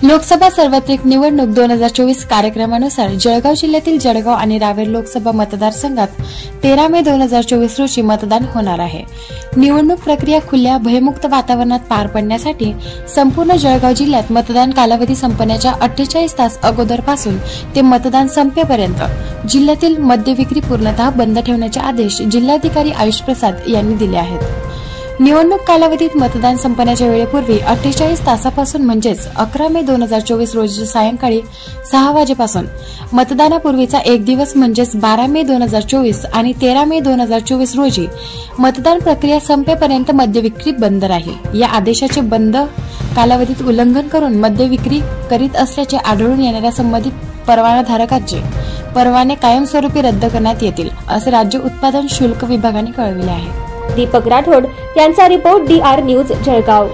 लोकसभा सार्वत्रिक निवडणूक 2024 कार्यक्रमानुसार जळगाव जिल्ह्यातील जळगाव आणि रावेर लोकसभा मतदारसंघात 13 मे 2024 रोजी मतदान होणार आहे। निवडणूक प्रक्रिया खुल्या भयमुक्त वातावरणात पार पडण्यासाठी संपूर्ण जळगाव जिल्ह्यात मतदान कालावधी संपण्याच्या 48 तास अगोदरपासून ते मतदान संपेपर्यंत जिल्ह्यातील मद्य विक्री पूर्णतः बंद ठेवण्याचे आदेश जिल्हाधिकारी आयुष प्रसाद यांनी दिले आहेत। निवडणूक कालावधीत मतदान संपण्याच्या वेळेपूर्वी 48 तासापासून म्हणजेच 11 मे 2024 रोजी सायंकाळी 6 वाजेपासून मतदानापूर्वीचा एक दिवस म्हणजेच 12 मे 2024 आणि 13 मे 2024 रोजी मतदान प्रक्रिया संपेपर्यंत मद्य विक्री बंद राहील। या आदेशाचे बंद कालावधीत उल्लंघन करून मद्य विक्री करीत असल्याचे आढळून येणाऱ्या संबंधित परवानाधारकांचे परवाने कायमस्वरूपी रद्द करण्यात येतील, असे राज्य उत्पादन शुल्क विभागाने कळविले आहे। दीपक राठोड यांचा रिपोर्ट DR न्यूज जळगाव।